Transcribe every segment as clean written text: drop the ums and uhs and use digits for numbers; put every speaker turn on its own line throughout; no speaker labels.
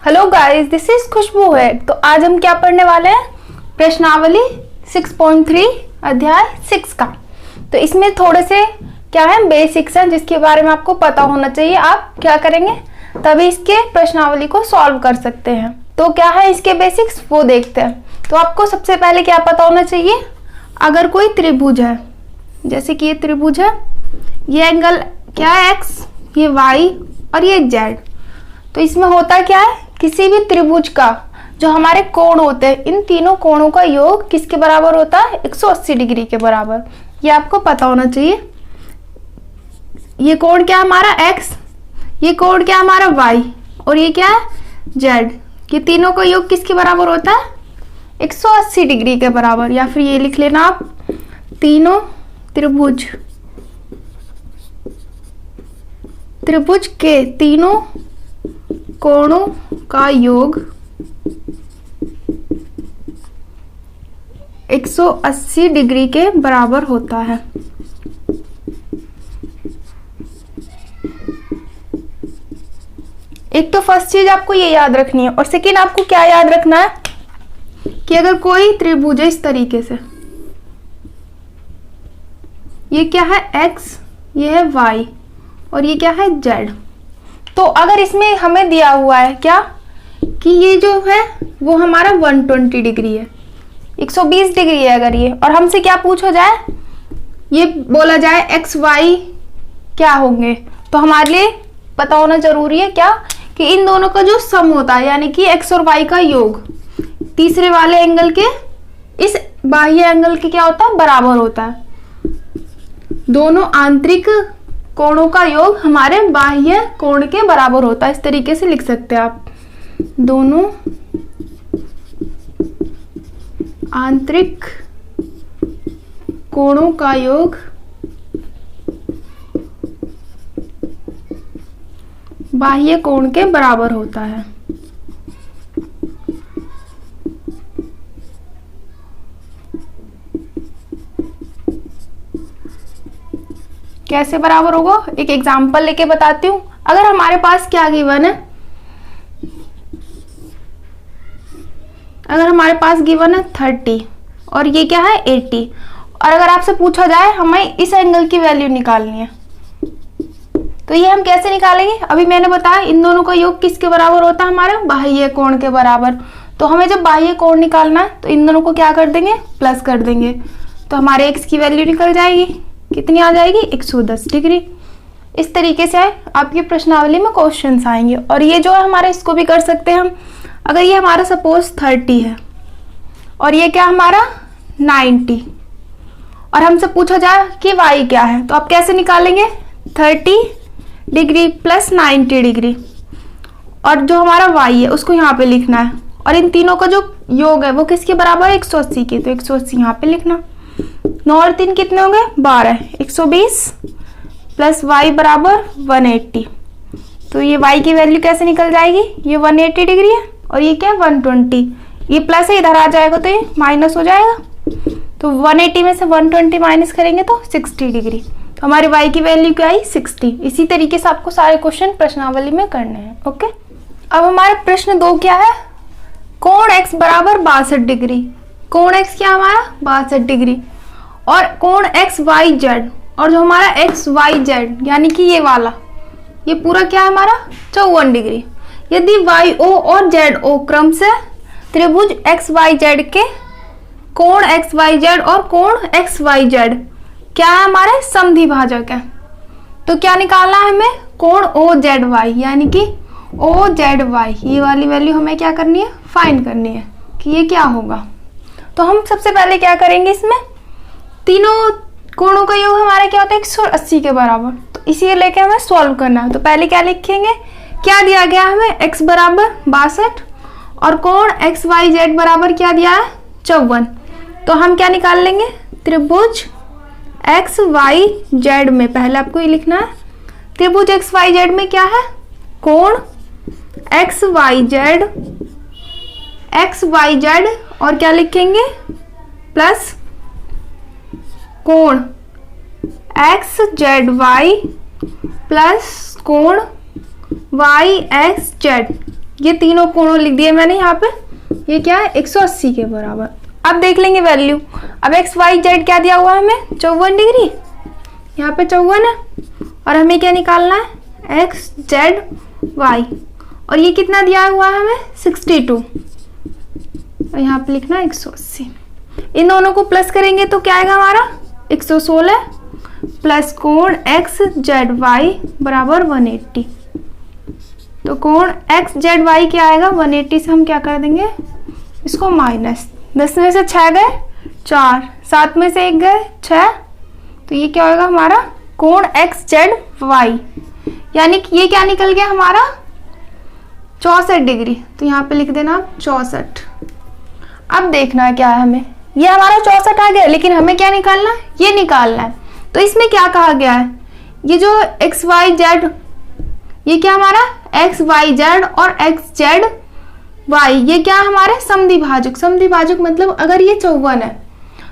Hello guys, this is खुशबू है। तो आज हम क्या पढ़ने वाले हैं? प्रश्नावली 6.3 अध्याय 6 का। तो इसमें थोड़े से क्या है, बेसिक्स हैं जिसके बारे में आपको पता होना चाहिए। आप क्या करेंगे तभी इसके प्रश्नावली को सॉल्व कर सकते हैं। तो क्या है इसके बेसिक्स, वो देखते हैं। तो आपको सबसे पहले क्या पता होना चाहिए, अगर कोई त्रिभुज है, जैसे कि ये त्रिभुज है, ये एंगल क्या है x, ये y और ये z। तो इसमें होता क्या है, किसी भी त्रिभुज का जो हमारे कोण होते हैं, इन तीनों कोणों का योग किसके बराबर होता है? 180 डिग्री के बराबर। ये आपको पता होना चाहिए। ये कोण क्या हमारा x, ये कोण क्या हमारा y और ये क्या है z। ये तीनों का योग किसके बराबर होता है? 180 डिग्री के बराबर। या फिर ये लिख लेना आप, तीनों त्रिभुज के तीनों कोणों का योग 180 डिग्री के बराबर होता है। एक तो फर्स्ट चीज आपको ये याद रखनी है, और सेकेंड आपको क्या याद रखना है कि अगर कोई त्रिभुज है इस तरीके से, ये क्या है x, ये है y और ये क्या है z। तो अगर इसमें हमें दिया हुआ है क्या कि ये जो है वो हमारा 120 डिग्री है, 120 डिग्री है अगर ये, और हमसे क्या पूछा जाए, ये बोला जाए x y क्या होंगे, तो हमारे लिए पता होना जरूरी है क्या कि इन दोनों का जो सम होता है, यानी कि x और y का योग तीसरे वाले एंगल के इस बाह्य एंगल के क्या होता है? बराबर होता है। दोनों आंतरिक कोणों का योग हमारे बाह्य कोण के बराबर होता है। इस तरीके से लिख सकते हैं आप, दोनों आंतरिक कोणों का योग बाह्य कोण के बराबर होता है। कैसे बराबर होगा, एक एग्जांपल लेके बताती हूँ। अगर हमारे पास क्या गिवन है, अगर हमारे पास गिवन है 30 और ये क्या है 80, और अगर आपसे पूछा जाए हमें इस एंगल की वैल्यू निकालनी है, तो ये हम कैसे निकालेंगे? अभी मैंने बताया इन दोनों का योग किसके बराबर होता है? हमारे बाह्य कोण के बराबर। तो हमें जब बाह्य कोण निकालना है तो इन दोनों को क्या कर देंगे? प्लस कर देंगे। तो हमारे x की वैल्यू निकल जाएगी, कितनी आ जाएगी? 110 डिग्री। इस तरीके से आपकी प्रश्नावली में क्वेश्चंस आएंगे। और ये जो है हमारा, इसको भी कर सकते हैं हम। अगर ये हमारा सपोज 30 है और ये क्या हमारा 90, और हमसे पूछा जाए कि y क्या है, तो आप कैसे निकालेंगे? 30 डिग्री प्लस 90 डिग्री, और जो हमारा y है उसको यहाँ पे लिखना है, और इन तीनों का जो योग है वो किसके बराबर है? 180 के। तो 180 यहाँ पे लिखना। 9 और 3 कितने होंगे? 12। 120 प्लस y बराबर 180। तो ये y की वैल्यू कैसे निकल जाएगी? ये 180 डिग्री है और ये क्या है 120। ये प्लस है, इधर आ जाएगा तो ये माइनस हो जाएगा। तो 180 में से 120 माइनस करेंगे तो 60 डिग्री। तो हमारी y की वैल्यू क्या आई? 60। इसी तरीके से आपको सारे क्वेश्चन प्रश्नावली में करने हैं। ओके, अब हमारे प्रश्न 2 क्या है? कोण x बराबर 62 डिग्री। कोण x क्या हमारा? 62 डिग्री। और कोण एक्स वाई जेड, और जो हमारा एक्स वाई जेड यानी कि ये वाला, ये पूरा क्या है हमारा? 54 डिग्री। यदि वाई ओ और जेड ओ क्रम से त्रिभुज एक्स वाई जेड के कोण एक्स वाई जेड और कोण एक्स वाई जेड क्या है? हमारे समद्विभाजक है। तो क्या निकालना है हमें? कोण ओ जेड वाई, यानी कि ओ जेड वाई, ये वाली वैल्यू हमें क्या करनी है? फाइंड करनी है कि ये क्या होगा। तो हम सबसे पहले क्या करेंगे, इसमें तीनों कोणों का योग हमारा क्या होता है? 180 के बराबर। तो इसी लेके हमें सॉल्व करना है। तो पहले क्या लिखेंगे, क्या दिया गया हमें? x बराबर 62 और कोण एक्स वाई जेड बराबर क्या दिया है? 54। तो हम क्या निकाल लेंगे? त्रिभुज एक्स वाई जेड में, पहले आपको ये लिखना है, त्रिभुज एक्स वाई जेड में क्या है? कोण एक्स वाई जेड और क्या लिखेंगे? प्लस कोण एक्स जेड वाई प्लस कोण वाई एक्स जेड, ये तीनों कोणों लिख दिए मैंने यहाँ पे। ये क्या है 180 के बराबर। अब देख लेंगे वैल्यू। अब एक्स वाई जेड क्या दिया हुआ है हमें 54 डिग्री, यहाँ पे 54 है, और हमें क्या निकालना है एक्स जेड वाई, और ये कितना दिया हुआ है हमें 62, और यहाँ पे लिखना है 180। इन दोनों को प्लस करेंगे तो क्या आएगा हमारा 116 प्लस कोण एक्स जेड वाई बराबर 180। तो कोण एक्स जेड वाई क्या आएगा 180 से हम क्या कर देंगे इसको माइनस, 10 में से 6 गए 4, 7 में से 1 गए 6, तो ये क्या होगा हमारा कोण एक्स जेड वाई, यानी कि ये क्या निकल गया हमारा 64 डिग्री। तो यहाँ पे लिख देना 64। अब देखना है क्या है हमें, ये हमारा 64 आ गया, लेकिन हमें क्या निकालना है ये निकालना है। तो इसमें क्या कहा गया है, ये जो एक्स वाई जेड, ये क्या हमारा एक्स वाई जेड और एक्स जेड वाई, ये क्या हमारे समद्वि भाजक। समद्वि भाजक मतलब अगर ये 54 है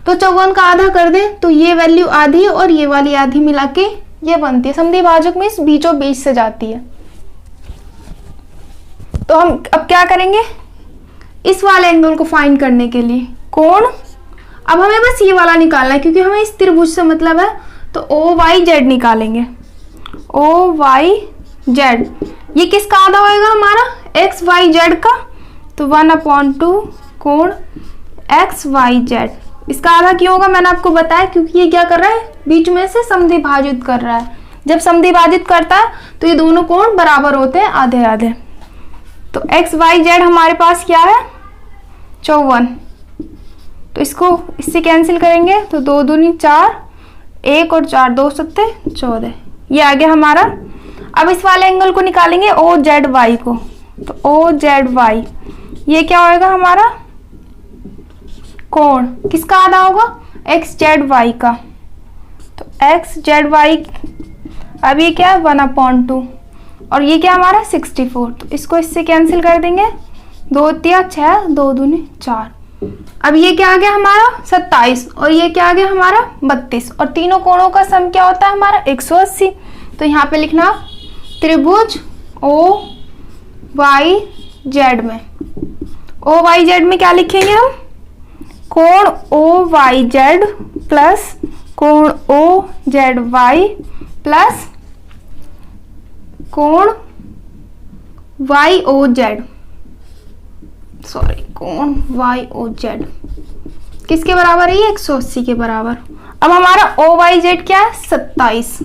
तो 54 का आधा कर दे तो ये वैल्यू आधी और ये वाली आधी मिला के ये बनती है। समद्वि भाजक में बीचों बीच से जाती है। तो हम अब क्या करेंगे, इस वाले एंगल को फाइंड करने के लिए कोण, अब हमें बस ये वाला निकालना है क्योंकि हमें इस त्रिभुज से मतलब है। तो ओ वाई जेड निकालेंगे, ओ वाई जेड, ये किसका आधा होएगा हमारा एक्स वाई जेड का, तो 1/2 कोण एक्स वाई जेड। इसका आधा क्यों होगा मैंने आपको बताया, क्योंकि ये क्या कर रहा है बीच में से समद्वि भाजित कर रहा है। जब समद्वि भाजित करता है तो ये दोनों कोण बराबर होते हैं आधे आधे। तो एक्स वाई जेड हमारे पास क्या है 54, तो इसको इससे कैंसिल करेंगे तो 2 दूनी 4, 1 और 4 2 सत्ते 14, ये आ गया हमारा। अब इस वाले एंगल को निकालेंगे ओ जेड वाई को, तो ओ जेड वाई ये क्या होएगा हमारा कोण, किसका आधा होगा एक्स जेड वाई का, तो एक्स जेड वाई, अब ये क्या है 1/2 और ये क्या हमारा 64, तो इसको इससे कैंसिल कर देंगे 2 तिया 6 2 दूनी 4। अब ये क्या आ गया हमारा 27 और ये क्या आ गया हमारा 32, और तीनों कोणों का सम क्या होता है हमारा 180। तो यहाँ पे लिखना त्रिभुज ओ वाई जेड में, ओ वाई जेड में क्या लिखेंगे हम कोण ओ वाई जेड प्लस कोण ओ जेड वाई प्लस कोण वाई ओ जेड, सॉरी कोण वाई ओ जेड किसके बराबर है ये 180 के बराबर। अब हमारा ओ वाई जेड क्या है 27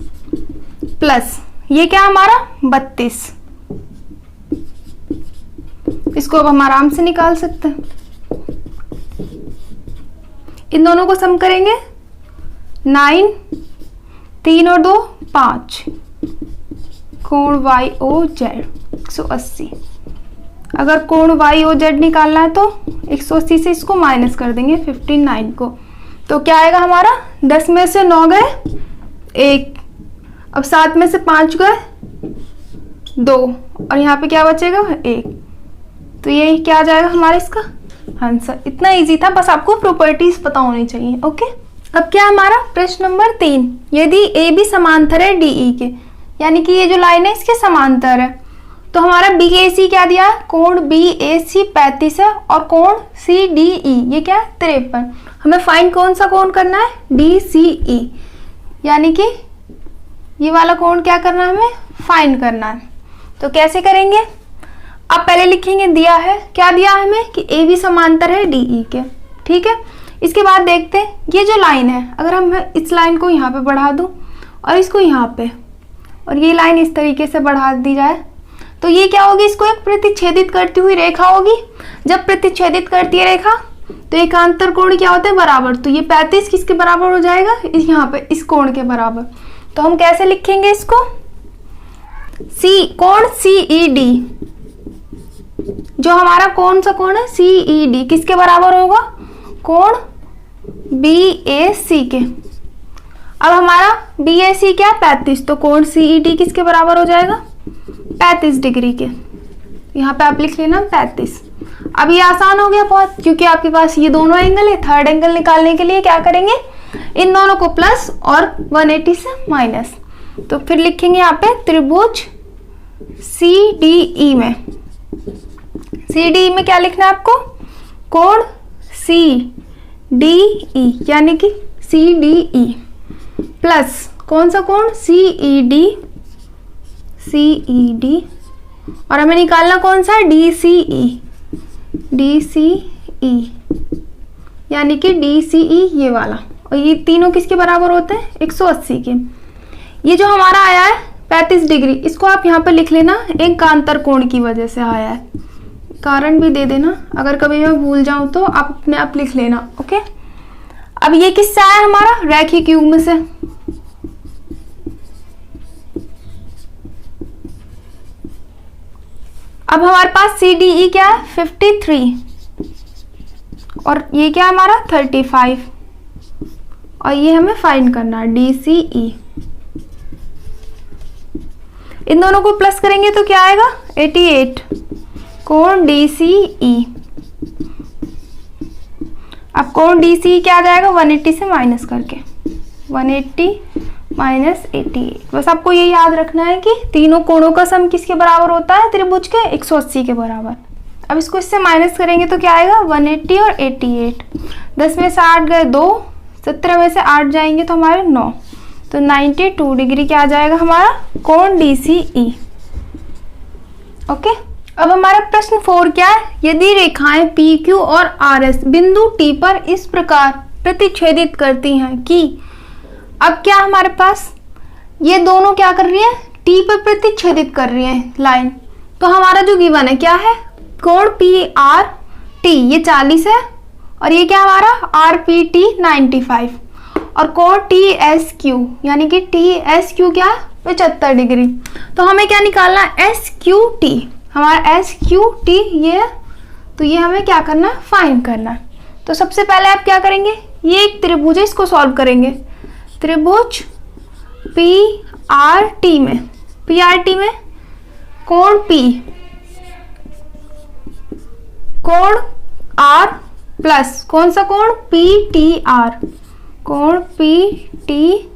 प्लस ये क्या हमारा 32, इसको अब हम आराम से निकाल सकते हैं। इन दोनों को सम करेंगे 9 3 और 2 5 कोण वाई ओ जेड 180। अगर कोण वाई ओ जेड निकालना है तो 180 से इसको माइनस कर देंगे 59 को, तो क्या आएगा हमारा 10 में से 9 गए 1, अब 7 में से 5 गए 2 और यहाँ पे क्या बचेगा 1, तो ये क्या आ जाएगा हमारा इसका आंसर। इतना इजी था, बस आपको प्रॉपर्टीज पता होनी चाहिए। ओके, अब क्या हमारा प्रश्न नंबर 3, यदि ए बी समांतर है डी ई के, यानी कि ये जो लाइन है इसके समांतर है, तो हमारा बी ए सी क्या दिया है कोण बी ए सी 35 है और कोण सी डी ई ये क्या है 53। हमें फाइंड कौन सा कोण करना है डी सी ई, यानी कि ये वाला कोण क्या करना है हमें फाइंड करना है। तो कैसे करेंगे, अब पहले लिखेंगे दिया है, क्या दिया है हमें कि ए बी समांतर है डी ई के, ठीक है। इसके बाद देखते हैं ये जो लाइन है, अगर हम इस लाइन को यहाँ पे बढ़ा दूं और इसको यहाँ पे, और ये लाइन इस तरीके से बढ़ा दी जाए तो ये क्या होगी, इसको एक प्रतिच्छेदित करती हुई रेखा होगी। जब प्रतिच्छेदित करती है रेखा तो एकांतर कोण क्या होते हैं बराबर, तो ये 35 किसके बराबर हो जाएगा यहाँ पे इस कोण के बराबर। तो हम कैसे लिखेंगे इसको, सी कोण सी ई डी, जो हमारा कौन सा कोण है सी ई डी किसके बराबर होगा कोण बी ए सी के। अब हमारा बी ए सी क्या 35, तो कोण सी ई डी किसके बराबर हो जाएगा 35 डिग्री के। यहाँ पे आप लिख लेना 35। अब ये आसान हो गया बहुत, क्योंकि आपके पास ये दोनों एंगल है। थर्ड एंगल निकालने के लिए क्या करेंगे, इन दोनों को प्लस और 180 से माइनस, तो फिर लिखेंगे यहाँ पे त्रिभुज सी डी ई में सी डी में क्या लिखना है आपको, कोण सी डी ई यानी कि सी डी ई प्लस कौन सा कोण, सी ई डी और हमें निकालना कौन सा, डी सी ई यानी कि डी सी ई ये वाला। और ये तीनों किसके बराबर होते हैं, 180 के। ये जो हमारा आया है 35 डिग्री, इसको आप यहाँ पे लिख लेना, एक कांतर कोण की वजह से आया है। कारण भी दे देना, अगर कभी मैं भूल जाऊं तो आप अपने आप लिख लेना। ओके, अब ये किससे आया हमारा, रैखिक युग्म से। अब हमारे पास सी डी ई क्या है, 53 और ये क्या हमारा 35 और ये हमें फाइंड करना है डी सी ई। इन दोनों को प्लस करेंगे तो क्या आएगा, 88 कोण डी सी ई। अब कोण डी सी क्या आ जाएगा, 180 से माइनस करके 180 माइनस 88। बस आपको ये याद रखना है कि तीनों कोणों का सम किसके बराबर होता है, त्रिभुज के 180 के बराबर। अब इसको इससे माइनस करेंगे तो क्या आएगा, 180 और 88। 10 में से 8 गए 2, 17 में से 8 जाएंगे तो हमारे 9, तो 92 डिग्री क्या आ जाएगा हमारा, कोण डी सी ई। ओके, अब हमारा प्रश्न 4 क्या है, यदि रेखाएं पी क्यू और आर एस बिंदु टी पर इस प्रकार प्रतिच्छेदित करती हैं कि, अब क्या हमारे पास ये दोनों क्या कर रही है, टी पर प्रतिच्छेदित कर रही है लाइन। तो हमारा जो गिवन है क्या है, कोण पी आर टी ये 40 है और ये क्या हमारा आर पी टी 95 और कोण टी एस क्यू यानी कि टी एस क्यू क्या है 75 डिग्री। तो हमें क्या निकालना है, एस क्यू टी, हमारा एस क्यू टी ये, तो ये हमें क्या करना है, फाइंड करना है। तो सबसे पहले आप क्या करेंगे, ये एक त्रिभुज है, इसको सॉल्व करेंगे। त्रिभुज पी आर टी में कोण पी कोण आर प्लस कौन सा कोण, पी टी आर, कोण पी टी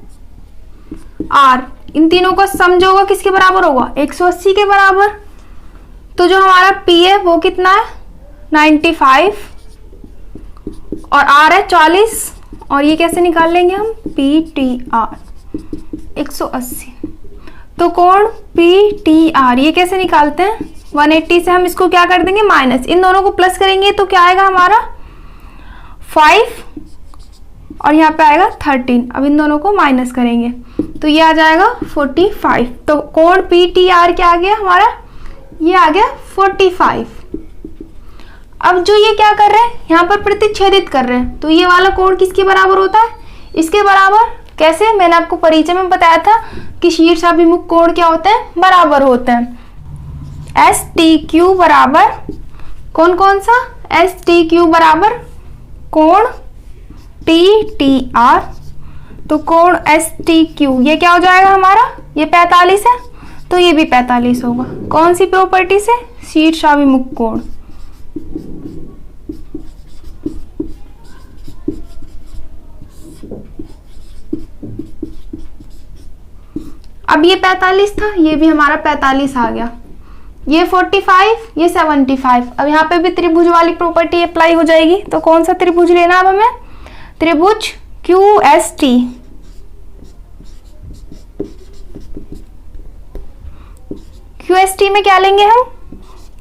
आर, इन तीनों का सम जो होगा किसके बराबर होगा, 180 के बराबर। तो जो हमारा P है वो कितना है, 95 और R है 40 और ये कैसे निकाल लेंगे हम, पी टी आर 180। तो कोण पी टी आर ये कैसे निकालते हैं, 180 से हम इसको क्या कर देंगे माइनस, इन दोनों को प्लस करेंगे तो क्या आएगा हमारा 5 और यहाँ पे आएगा 13। अब इन दोनों को माइनस करेंगे तो ये आ जाएगा 45। तो कोण पी टी आर क्या आ गया हमारा, ये आ गया 45। अब जो ये क्या कर रहे हैं, यहाँ पर प्रतिच्छेदित कर रहे हैं, तो ये वाला कोण किसके बराबर होता है, इसके बराबर। कैसे, मैंने आपको परिचय में बताया था कि शीर्षाभिमुख कोण क्या होते हैं, बराबर होते हैं। एस टी क्यू बराबर कौन सा, एस टी क्यू बराबर कोण टी टी आर। तो कोण एस टी क्यू ये क्या हो जाएगा हमारा, ये 45 है तो ये भी 45 होगा। कौन सी प्रॉपर्टी से, शीर्षाभिमुख कोण। अब ये 45 था, ये भी हमारा 45 आ गया, ये 45, ये 75। अब यहाँ पे भी त्रिभुज वाली प्रॉपर्टी अप्लाई हो जाएगी। तो कौन सा त्रिभुज लेना अब हमें, त्रिभुज Q S T. Q S T में क्या लेंगे हम,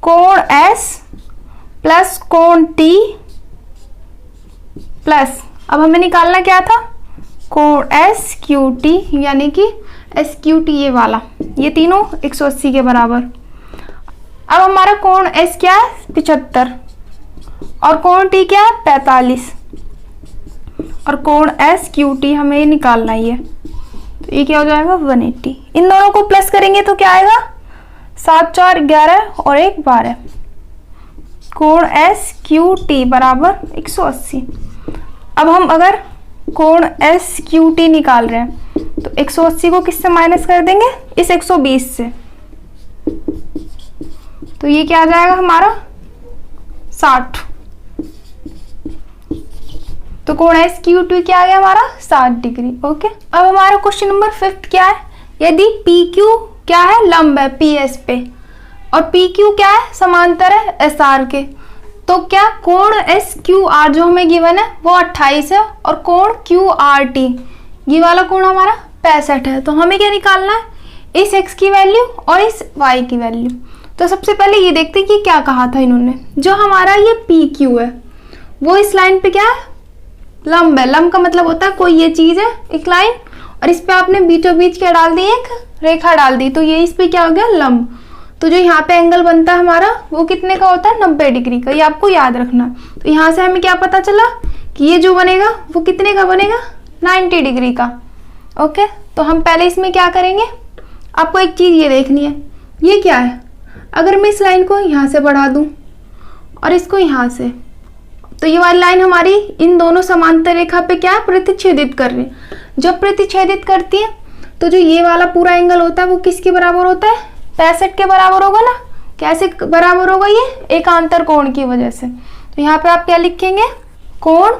कोण एस प्लस कोण टी प्लस, अब हमें निकालना क्या था, कोण एस क्यू टी यानी कि एस क्यू टी ये वाला, ये तीनों 180 के बराबर। अब हमारा कोण एस क्या है 75 और कोण टी क्या है 45 और कोण एस क्यू टी हमें निकालना ही है। तो ये क्या हो जाएगा 180। इन दोनों को प्लस करेंगे तो क्या आएगा, 7 4 11 और 1 12। कोण एस क्यू टी बराबर 180। अब हम अगर कोण एस क्यू टी निकाल रहे हैं तो 180 को किससे माइनस कर देंगे, इस 120 से। तो ये क्या आ जाएगा हमारा 60। तो कोण एस क्यू टी क्या आ गया हमारा 60 डिग्री। ओके, अब हमारा क्वेश्चन नंबर 5 क्या है, यदि पी क्यू क्या है लंब है पी एस पे और पी क्यू क्या है, समांतर है एस आर के। तो क्या कोण एस क्यू आर जो हमें गिवन है वो 28 है और कोण क्यू आर टी ये वाला कोण हमारा 65 है। तो हमें क्या निकालना है, इस x की वैल्यू और इस y की वैल्यू। तो सबसे पहले ये देखते हैं कि क्या कहा था इन्होंने। जो हमारा ये पी क्यू है वो इस लाइन पे क्या है, लंब है। लंब का मतलब होता है कोई ये चीज है एक लाइन और इस पे आपने बीचों बीच क्या डाल दी, एक रेखा डाल दी, तो ये इस पे क्या हो गया, लंब। तो जो यहाँ पे एंगल बनता है हमारा वो कितने का होता है, 90 डिग्री का। ये आपको याद रखना। तो यहाँ से हमें क्या पता चला कि ये जो बनेगा वो कितने का बनेगा, 90 डिग्री का। ओके, तो हम पहले इसमें क्या करेंगे, आपको एक चीज ये देखनी है, ये क्या है, अगर मैं इस लाइन को यहाँ से बढ़ा दूं और इसको यहाँ से, तो ये वाली लाइन हमारी इन दोनों समांतर रेखा पे क्या प्रतिच्छेदित कर रही है। जब प्रतिच्छेदित करती है तो जो ये वाला पूरा एंगल होता है वो किसके बराबर होता है, 65 के बराबर होगा ना। कैसे बराबर होगा, ये एकांतर कोण की वजह से। तो यहाँ पे आप क्या लिखेंगे, कोण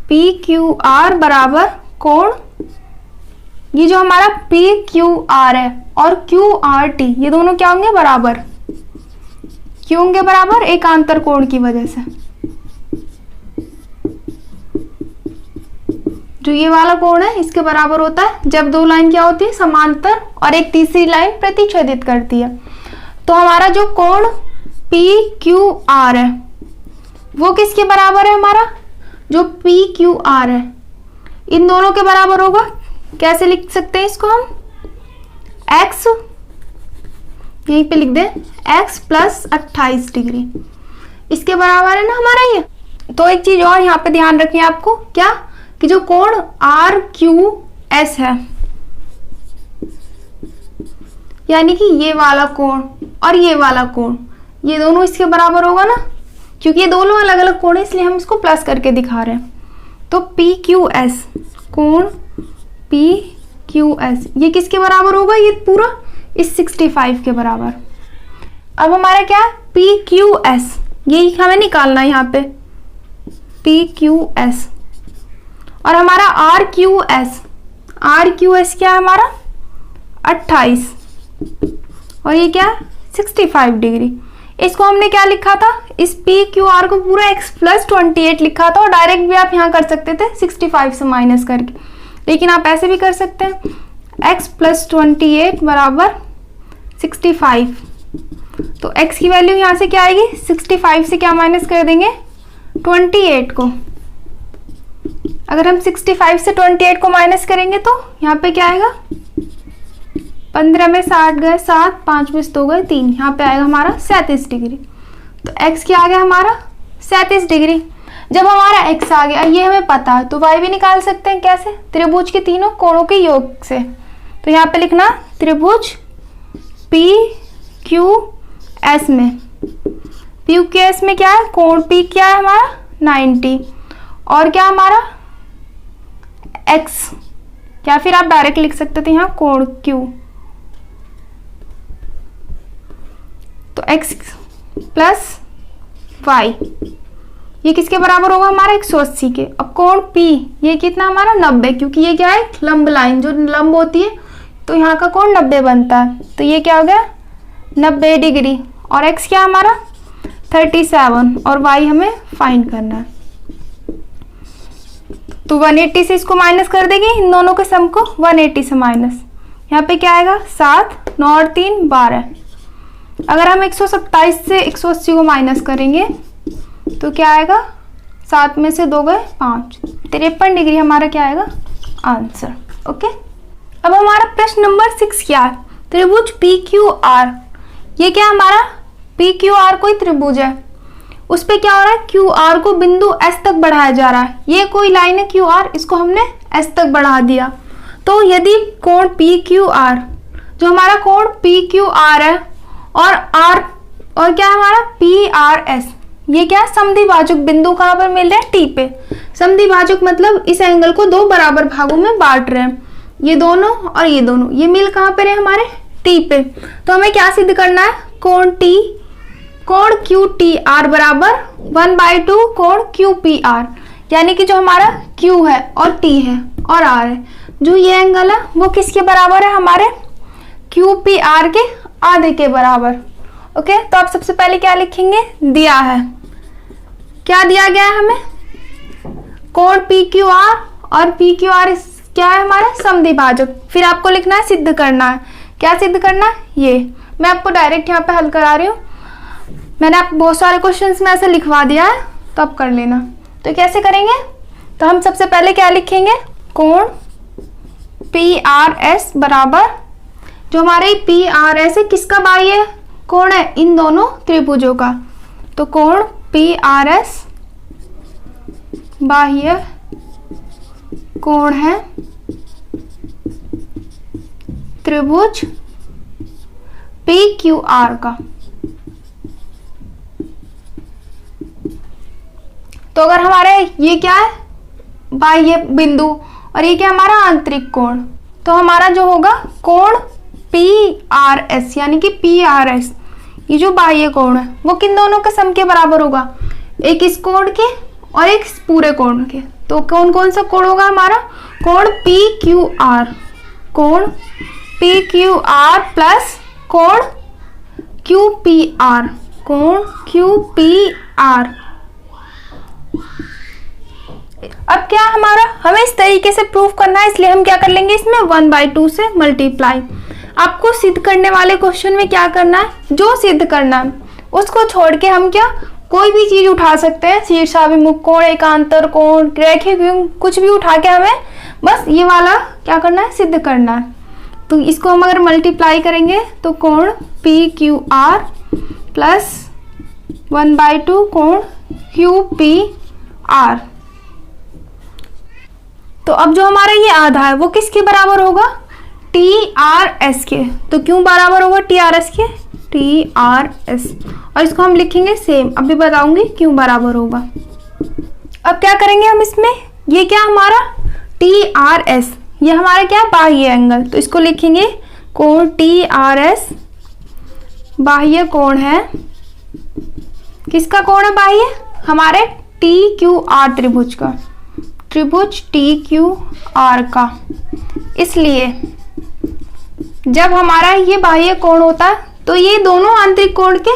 पी क्यू आर बराबर कोण, ये जो हमारा पी क्यू आर है और क्यू आर टी ये दोनों क्या होंगे, बराबर। क्यों होंगे बराबर, एकांतर कोण की वजह से। जो ये वाला कोण है इसके बराबर होता है जब दो लाइन क्या होती है, समांतर, और एक तीसरी लाइन प्रतिच्छेदित करती है। तो हमारा जो कोण पी क्यू आर है वो किसके बराबर है, हमारा जो पी क्यू आर है इन दोनों के बराबर होगा। कैसे लिख सकते हैं इसको हम, x यहीं पे लिख दें, x प्लस 28 डिग्री इसके बराबर है ना हमारा ये। तो एक चीज और यहाँ पे ध्यान रखनी है आपको, क्या कि जो कोण आर क्यू एस है, यानी कि ये वाला कोण और ये वाला कोण ये दोनों इसके बराबर होगा ना, क्योंकि ये दोनों अलग अलग कोण है इसलिए हम इसको प्लस करके दिखा रहे हैं। तो पी क्यू एस, कोण पी क्यू एस ये किसके बराबर होगा, ये पूरा इस 65 के बराबर। अब हमारा क्या है, पी क्यू एस यही हमें निकालना है यहाँ पे, पी क्यू एस, और हमारा R Q S, R Q S क्या है हमारा 28 और ये क्या 65 डिग्री। इसको हमने क्या लिखा था, इस पी क्यू आर को पूरा x प्लस 28 लिखा था, और डायरेक्ट भी आप यहाँ कर सकते थे 65 से माइनस करके, लेकिन आप ऐसे भी कर सकते हैं, x प्लस 28 बराबर 65। तो x की वैल्यू यहाँ से क्या आएगी, 65 से क्या माइनस कर देंगे, 28 को। अगर हम 65 से 28 को माइनस करेंगे तो यहाँ पे क्या आएगा, 15 में 60 गए 7, 5 में 2 गए 3, यहाँ पे आएगा हमारा 37 डिग्री। तो x क्या आ गया हमारा 37 डिग्री। जब हमारा x आ गया, ये हमें पता है, तो y भी निकाल सकते हैं। कैसे, त्रिभुज के तीनों कोणों के योग से। तो यहाँ पे लिखना त्रिभुज पी क्यू एस में, पी क्यू एस में क्या है, कोण p क्या है हमारा 90 और क्या हमारा x, या फिर आप डायरेक्ट लिख सकते थे यहाँ कोण q। तो x प्लस y ये किसके बराबर होगा, हमारा 180 के। अब कोण P ये कितना हमारा 90, क्योंकि ये क्या है लंब लाइन, जो लंब होती है तो यहाँ का कोण 90 बनता है। तो ये क्या हो गया 90 डिग्री, और x क्या हमारा 37 और y हमें फाइंड करना है। तो 180 से इसको माइनस कर देंगे, इन दोनों के सम को 180 से माइनस, यहाँ पे क्या आएगा 7, 9 और 3 12। अगर हम 127 से 180 को माइनस करेंगे तो क्या आएगा, 7 में से 2 गए 5, 53 डिग्री हमारा क्या आएगा आंसर। ओके, अब हमारा प्रश्न नंबर 6 क्या है, त्रिभुज पी क्यू आर। ये क्या हमारा पी क्यू आर कोई त्रिभुज है, उस पे क्या हो रहा है, क्यू आर को बिंदु एस तक बढ़ाया जा रहा है। ये कोई लाइन है क्यू आर, इसको हमने एस तक बढ़ा दिया। तो यदि कोण पी क्यू आर, जो हमारा कोण पी क्यू आर है और क्या हमारा पी आर एस, ये क्या समद्विभाजक बिंदु कहाँ पर मिल रहे हैं, टी पे। समद्विभाजक मतलब इस एंगल को दो बराबर भागों में बांट रहे हैं, ये दोनों और ये दोनों, ये मिल कहाँ पे रहे हमारे टी पे। तो हमें क्या सिद्ध करना है, कोण टी, कोण क्यू टी आर बराबर 1/2 कोण क्यू पी आर, यानी कि जो हमारा क्यू है और टी है और आर है, जो ये एंगल है वो किसके बराबर है, हमारे क्यू पी आर के आधे के बराबर। ओके, तो आप सबसे पहले क्या लिखेंगे, दिया है, क्या दिया गया है हमें, कोण पी क्यू आर, और पी क्यू आर क्या है हमारा समद्विभाजक। फिर आपको लिखना है, सिद्ध करना है। क्या सिद्ध करना है, ये मैं आपको डायरेक्ट यहाँ पे हल करा रही हूँ, मैंने आपको बहुत सारे क्वेश्चंस में ऐसे लिखवा दिया है, तो आप कर लेना। तो कैसे करेंगे, तो हम सबसे पहले क्या लिखेंगे, कोण पी आर एस बराबर, जो हमारे पी आर एस है किसका बाह्य कोण है, इन दोनों त्रिभुजों का। तो कोण पी आर एस बाह्य कोण है त्रिभुज पी क्यू आर का। तो अगर हमारे ये क्या है बाह्य बिंदु और ये क्या हमारा आंतरिक कोण, तो हमारा जो होगा कोण पी आर एस यानी कि पी आर एस, ये जो बाह्य कोण है वो किन दोनों के सम के बराबर होगा, एक इस कोण के और एक इस पूरे कोण के। तो कौन कौन सा कोण होगा हमारा, कोण पी क्यू आर, कोण पी क्यू आर प्लस कोण क्यू पी आर, कोण क्यू पी आर। अब क्या हमारा, हमें इस तरीके से प्रूफ करना है, इसलिए हम क्या कर लेंगे, इसमें 1/2 से मल्टीप्लाई। आपको सिद्ध करने वाले क्वेश्चन में क्या करना है, जो सिद्ध करना है उसको छोड़ के हम क्या कोई भी चीज उठा सकते हैं, शीर्षाभिमुख कोण, एकांतर कोण, रैखिक वियुग्म, कुछ भी उठा के हमें बस ये वाला क्या करना है, सिद्ध करना है। तो इसको हम अगर मल्टीप्लाई करेंगे तो कोण पी क्यू आर प्लस 1/2 कोण क्यू पी आर। तो अब जो हमारा ये आधा है वो किसके बराबर होगा, टी आर एस के। तो क्यों बराबर होगा टी आर एस के, टी आर एस, और इसको हम लिखेंगे सेम, अभी बताऊंगी क्यों बराबर होगा। अब क्या करेंगे हम इसमें, ये क्या हमारा टी आर एस, ये हमारा क्या बाह्य एंगल, तो इसको लिखेंगे कोण टी आर एस बाह्य कोण है, किसका कोण है बाह्य, हमारे टी क्यू आर त्रिभुज का, त्रिभुज टी क्यू आर का। इसलिए जब हमारा ये बाह्य कोण होता है तो ये दोनों आंतरिक कोण के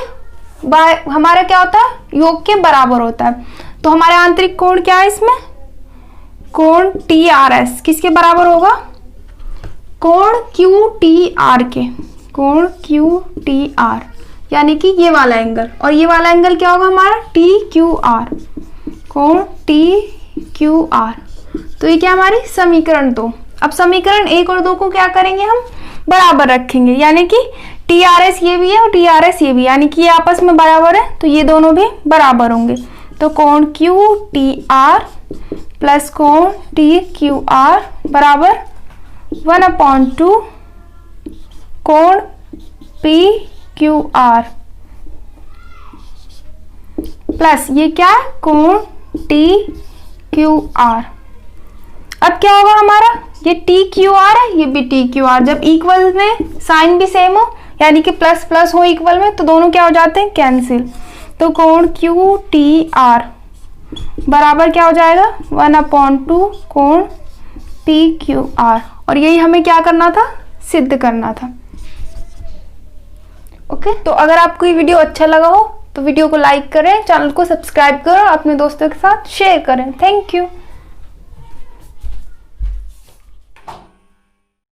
हमारा क्या होता है, योग के बराबर होता है। तो हमारे आंतरिक कोण क्या है इसमें, कोण टी आर एस किसके बराबर होगा, कोण क्यू टी आर के, कोण क्यू टी आर यानी कि ये वाला एंगल, और ये वाला एंगल क्या होगा हमारा टी क्यू आर, कोण टी क्यू आर। तो ये क्या हमारी समीकरण 2। अब समीकरण 1 और 2 को क्या करेंगे, हम बराबर रखेंगे, यानी कि टी आर एस ये भी है और टी आर एस ये भी, यानी कि ये आपस में बराबर है, तो ये दोनों भी बराबर होंगे। तो कोण क्यू टी आर प्लस कोण टी क्यू आर बराबर 1/2 कोण पी क्यू आर प्लस ये क्या है कोण टी क्यू आर। अब क्या होगा हमारा, ये टी क्यू आर है, ये भी टी क्यू आर, जब इक्वल में साइन भी सेम हो यानी कि प्लस प्लस हो इक्वल में, तो दोनों क्या हो जाते हैं, कैंसिल। तो कोण क्यू टी आर बराबर क्या हो जाएगा 1/2 कोण पी क्यू आर, और यही हमें क्या करना था, सिद्ध करना था। ओके, तो अगर आपको ये वीडियो अच्छा लगा हो तो वीडियो को लाइक करें, चैनल को सब्सक्राइब करें, अपने दोस्तों के साथ शेयर करें। Thank you.